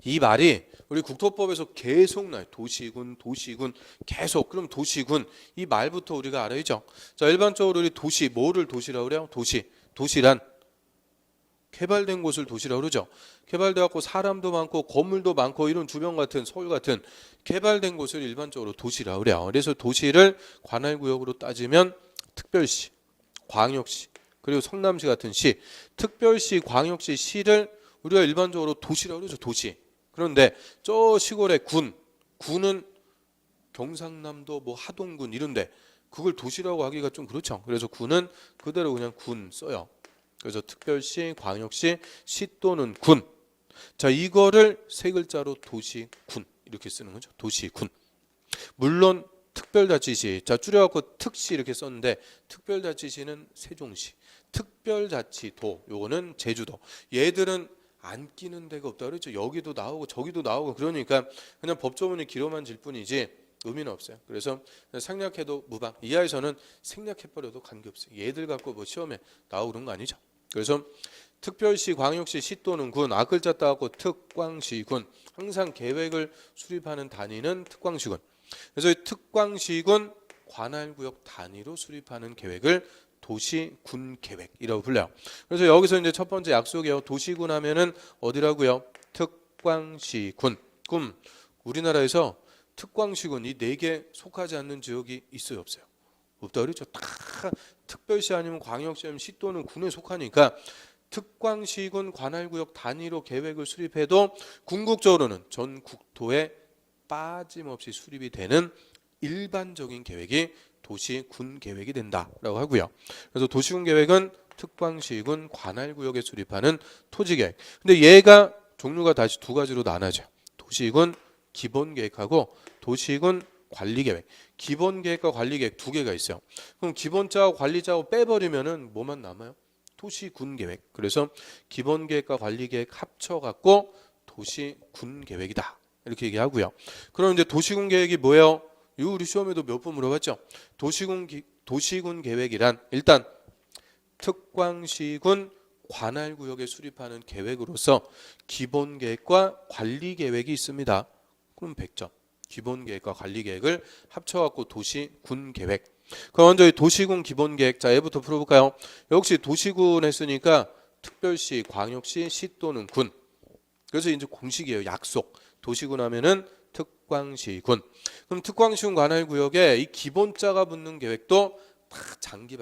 이 말이 우리 국토법에서 계속 나요. 도시군 계속. 그럼 도시군 이 말부터 우리가 알아야죠. 자, 일반적으로 우리 도시 뭐를 도시라고 그래요? 도시란 개발된 곳을 도시라고 그러죠. 개발돼 갖고 사람도 많고 건물도 많고 이런 주변 같은 서울 같은 개발된 곳을 일반적으로 도시라고 그래요. 그래서 도시를 관할구역으로 따지면 특별시, 광역시, 그리고 성남시 같은 시, 특별시, 광역시, 시를 우리가 일반적으로 도시라고 그러죠. 도시. 그런데 저 시골의 군은 경상남도 뭐 하동군 이런데 그걸 도시라고 하기가 좀 그렇죠. 그래서 군은 그대로 그냥 군 써요. 그래서 특별시, 광역시, 시 또는 군. 자, 이거를 세 글자로 도시군 이렇게 쓰는 거죠. 도시군. 물론 특별자치시, 자 줄여갖고 특시 이렇게 썼는데 특별자치시는 세종시, 특별자치도 요거는 제주도. 얘들은 안 끼는 데가 없다 그랬죠. 여기도 나오고 저기도 나오고 그러니까 그냥 법조문이 길어만 질 뿐이지 의미는 없어요. 그래서 생략해도 무방. 이하에서는 생략해버려도 관계없어요. 얘들 갖고 뭐 시험에 나오고 그런 거 아니죠. 그래서 특별시, 광역시, 시 또는 군, 앞글자 따갖고 특광시군. 항상 계획을 수립하는 단위는 특광시군. 그래서 이 특광시군 관할구역 단위로 수립하는 계획을 도시군 계획이라고 불려요. 그래서 여기서 이제 첫 번째 약속이요. 도시군 하면은 어디라고요? 특광시군. 그럼 우리나라에서 특광시군 이 4개 속하지 않는 지역이 있어요, 없어요? 없다 그랬죠. 다 특별시 아니면 광역시 아니면 시 또는 군에 속하니까 특광시군 관할구역 단위로 계획을 수립해도 궁극적으로는 전 국토에 빠짐없이 수립이 되는 일반적인 계획이 도시군 계획이 된다라고 하고요. 그래서 도시군 계획은 특광시군 관할구역에 수립하는 토지계획. 근데 얘가 종류가 다시 두 가지로 나눠져. 도시군 기본계획하고 도시군 관리계획. 기본계획과 관리계획 두 개가 있어요. 그럼 기본자하고 관리자하고 빼버리면은 뭐만 남아요? 도시군계획. 그래서 기본계획과 관리계획 합쳐갖고 도시군계획이다. 이렇게 얘기하고요. 그럼 이제 도시군계획이 뭐예요? 이거 우리 시험에도 몇 번 물어봤죠. 도시군 계획이란 일단 특광시군 관할구역에 수립하는 계획으로서 기본계획과 관리계획이 있습니다. 그럼 100점. 기본계획과 관리계획을 합쳐갖고 도시군 계획. 그럼 먼저 이 도시군 기본계획. 자, 얘부터 풀어볼까요? 역시 도시군 했으니까 특별시, 광역시, 시 또는 군. 그래서 이제 공식이에요. 약속. 도시군 하면은 특광시군. 그럼 특광시군 관할구역에 이 기본자가 붙는 계획도 다 장기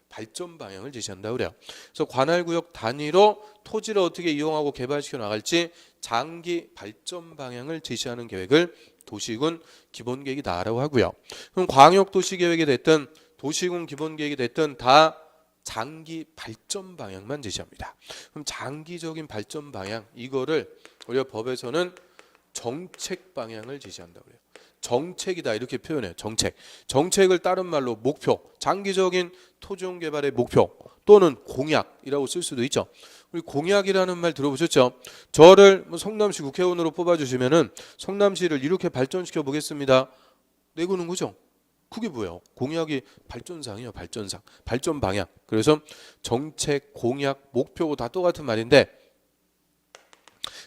발전 방향을 제시한다고 그래요. 그래서 관할구역 단위로 토지를 어떻게 이용하고 개발시켜 나갈지 장기 발전 방향을 제시하는 계획을 도시군 기본계획이다라고 하고요. 그럼 광역도시계획이 됐든 도시군 기본계획이 됐든 다 장기 발전 방향만 제시합니다. 그럼 장기적인 발전 방향 이거를 우리가 법에서는 정책 방향을 제시한다고 그래요. 정책이다 이렇게 표현해요. 정책을 다른 말로 목표, 장기적인 토지용 개발의 목표 또는 공약이라고 쓸 수도 있죠. 우리 공약이라는 말 들어보셨죠? 저를 성남시 국회의원으로 뽑아주시면은 성남시를 이렇게 발전시켜 보겠습니다. 내고는 거죠. 그게 뭐예요? 공약이 발전상이에요. 발전 방향. 그래서 정책, 공약, 목표 다 똑같은 말인데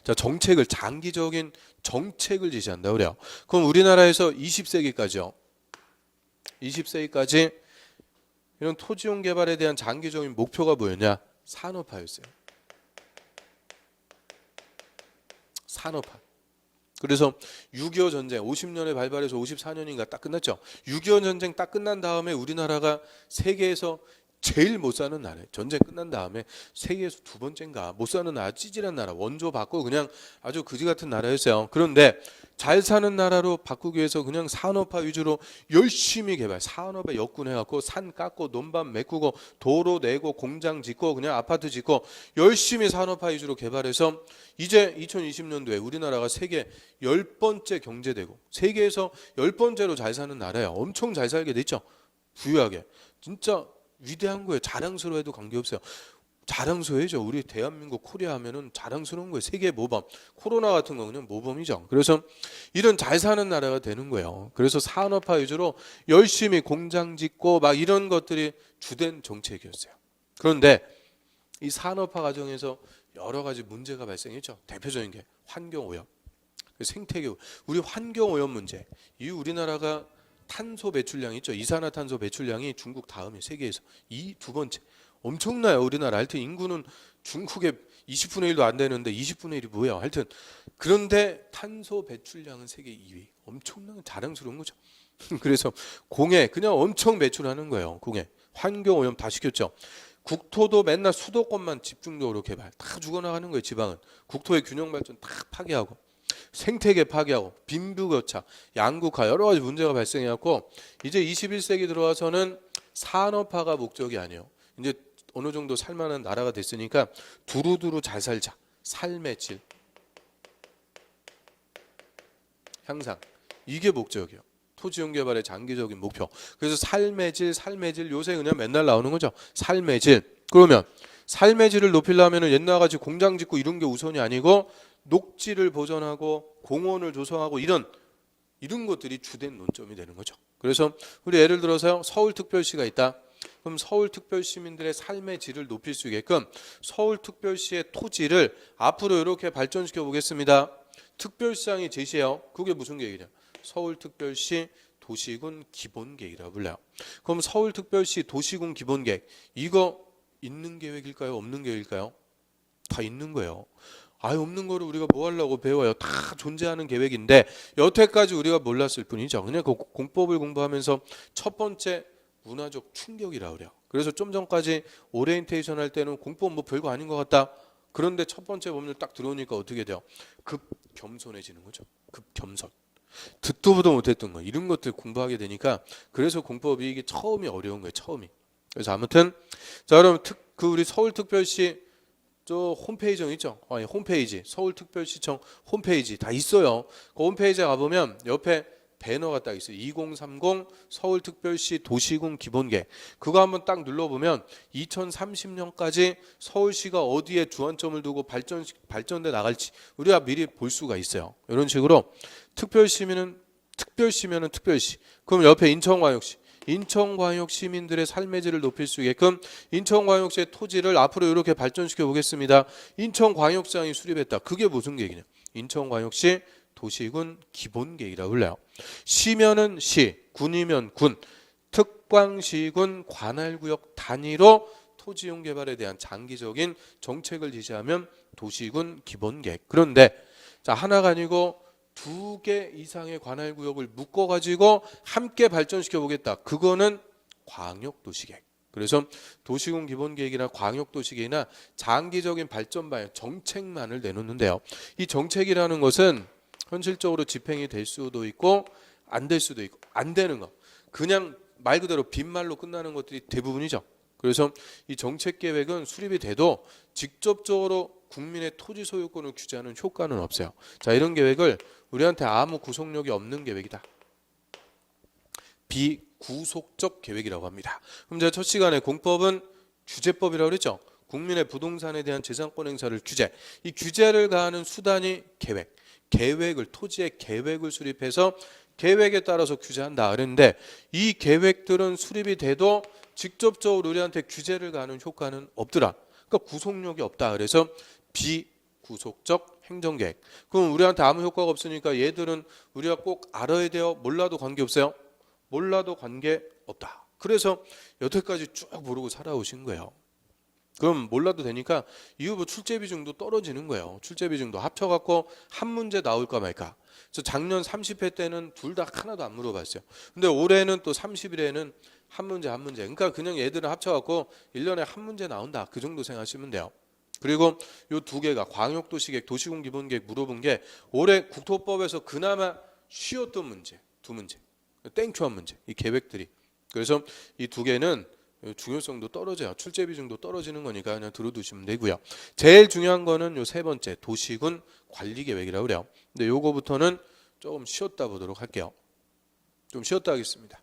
자, 장기적인 정책을 제시한다고 그래요. 그럼 우리나라에서 20세기까지요. 20세기까지 이런 토지용 개발에 대한 장기적인 목표가 뭐였냐? 산업화였어요. 산업화. 그래서 6.25 전쟁 50년에 발발해서 54년인가 딱 끝났죠. 6.25 전쟁 딱 끝난 다음에 우리나라가 세계에서 제일 못 사는 나라예요. 전쟁 끝난 다음에 세계에서 두 번째인가 못 사는 나라, 찌질한 나라, 원조 받고 그냥 아주 그지 같은 나라였어요. 그런데 잘 사는 나라로 바꾸기 위해서 그냥 산업화 위주로 열심히 개발, 산업에 역군해갖고 산 깎고 논밭 메꾸고 도로 내고 공장 짓고 그냥 아파트 짓고 열심히 산업화 위주로 개발해서 이제 2020년도에 우리나라가 세계 10번째 경제대국, 세계에서 10번째로 잘 사는 나라예요. 엄청 잘 살게 됐죠. 부유하게. 진짜 위대한 거예요. 자랑스러워해도 관계없어요. 자랑스러워해죠. 우리 대한민국 코리아 하면은 자랑스러운 거예요. 세계 모범. 코로나 같은 거 그냥 모범이죠. 그래서 이런 잘 사는 나라가 되는 거예요. 그래서 산업화 위주로 열심히 공장 짓고 막 이런 것들이 주된 정책이었어요. 그런데 이 산업화 과정에서 여러 가지 문제가 발생했죠. 대표적인 게 환경오염, 생태계, 우리 환경오염 문제. 이 우리나라가 탄소 배출량이 있죠. 이산화탄소 배출량이 중국 다음에 세계에서 이 두 번째. 엄청나요. 우리나라. 하여튼 인구는 중국의 20분의 1도 안 되는데 20분의 1이 뭐예요. 하여튼 그런데 탄소 배출량은 세계 2위. 엄청난 자랑스러운 거죠. 그래서 공해 그냥 엄청 배출하는 거예요. 공해. 환경오염 다 시켰죠. 국토도 맨날 수도권만 집중적으로 개발. 다 죽어나가는 거예요. 지방은. 국토의 균형 발전 다 파괴하고. 생태계 파괴하고 빈부격차, 양극화 여러 가지 문제가 발생해갖고 이제 21세기 들어와서는 산업화가 목적이 아니에요. 이제 어느 정도 살만한 나라가 됐으니까 두루두루 잘 살자. 삶의 질 향상 이게 목적이에요. 토지용 개발의 장기적인 목표. 그래서 삶의 질 요새 그냥 맨날 나오는 거죠. 삶의 질. 그러면 삶의 질을 높이려면 옛날 같이 공장 짓고 이런 게 우선이 아니고 녹지를 보존하고 공원을 조성하고 이런 것들이 주된 논점이 되는 거죠. 그래서 우리 예를 들어서 서울특별시가 있다. 그럼 서울특별시민들의 삶의 질을 높일 수 있게끔 서울특별시의 토지를 앞으로 이렇게 발전시켜 보겠습니다. 특별시장이 제시해요. 그게 무슨 계획이냐? 서울특별시 도시군 기본계획이라고 불러요. 그럼 서울특별시 도시군 기본계획 이거 있는 계획일까요? 없는 계획일까요? 다 있는 거예요. 없는 거를 우리가 뭐 하려고 배워요. 다 존재하는 계획인데 여태까지 우리가 몰랐을 뿐이죠. 그냥 그 공법을 공부하면서 첫 번째 문화적 충격이라고 그래요. 그래서 좀 전까지 오리엔테이션 할 때는 공법 뭐 별거 아닌 것 같다. 그런데 첫 번째 법률 딱 들어오니까 어떻게 돼요? 급 겸손해지는 거죠. 급 겸손. 듣도 보도 못했던 거 이런 것들 공부하게 되니까 그래서 공법이 이게 처음이 어려운 거예요. 처음이. 그래서 아무튼 자 그럼 우리 서울특별시 저 홈페이지 있죠? 홈페이지 서울특별시청 홈페이지 다 있어요. 그 홈페이지에 가보면 옆에 배너가 딱 있어요. 2030 서울특별시 도시군 기본계획. 그거 한번 딱 눌러보면 2030년까지 서울시가 어디에 주안점을 두고 발전돼 나갈지 우리가 미리 볼 수가 있어요. 이런 식으로 특별시면은 특별시. 그럼 옆에 인천광역 시민들의 삶의 질을 높일 수 있게끔 인천광역시의 토지를 앞으로 이렇게 발전시켜 보겠습니다. 인천광역시장이 수립했다. 그게 무슨 계획이냐? 인천광역시 도시군 기본계획이라고 불러요. 시면은 시, 군이면 군, 특광시군 관할구역 단위로 토지용 개발에 대한 장기적인 정책을 지시하면 도시군 기본계획. 그런데 자 하나가 아니고 두 개 이상의 관할 구역을 묶어 가지고 함께 발전시켜 보겠다. 그거는 광역도시계획. 그래서 도시군 기본계획이나 광역도시계획이나 장기적인 발전 방향 정책만을 내놓는데요. 이 정책이라는 것은 현실적으로 집행이 될 수도 있고 안 될 수도 있고, 안 되는 거 그냥 말 그대로 빈말로 끝나는 것들이 대부분이죠. 그래서 이 정책 계획은 수립이 돼도 직접적으로 국민의 토지 소유권을 규제하는 효과는 없어요. 자, 이런 계획을 우리한테 아무 구속력이 없는 계획이다. 비구속적 계획이라고 합니다. 그럼 제가 첫 시간에 공법은 규제법이라고 그랬죠. 국민의 부동산에 대한 재산권 행사를 규제. 이 규제를 가하는 수단이 계획. 계획을 토지의 계획을 수립해서 계획에 따라서 규제한다 그랬는데 이 계획들은 수립이 돼도 직접적으로 우리한테 규제를 가하는 효과는 없더라. 그러니까 구속력이 없다. 그래서 비구속적 행정계획. 그럼 우리한테 아무 효과가 없으니까 얘들은 우리가 꼭 알아야 돼요. 몰라도 관계없어요. 몰라도 관계없다. 그래서 여태까지 쭉 모르고 살아오신 거예요. 그럼 몰라도 되니까 이 후보 출제 비중도 떨어지는 거예요. 출제 비중도 합쳐갖고 한 문제 나올까 말까. 그래서 작년 30회 때는 둘 다 하나도 안 물어봤어요. 근데 올해는 또 30일에는 한 문제 한 문제. 그러니까 그냥 얘들은 합쳐갖고 1년에 한 문제 나온다. 그 정도 생각하시면 돼요. 그리고 이 두 개가 광역도시계획, 도시군 기본계획 물어본 게 올해 국토법에서 그나마 쉬웠던 문제, 두 문제. 땡큐한 문제. 이 계획들이. 그래서 이 두 개는 중요성도 떨어져요. 출제 비중도 떨어지는 거니까 그냥 들어두시면 되고요. 제일 중요한 거는 요 세 번째 도시군 관리 계획이라고 그래요. 근데 요거부터는 조금 쉬었다 보도록 할게요. 좀 쉬었다 하겠습니다.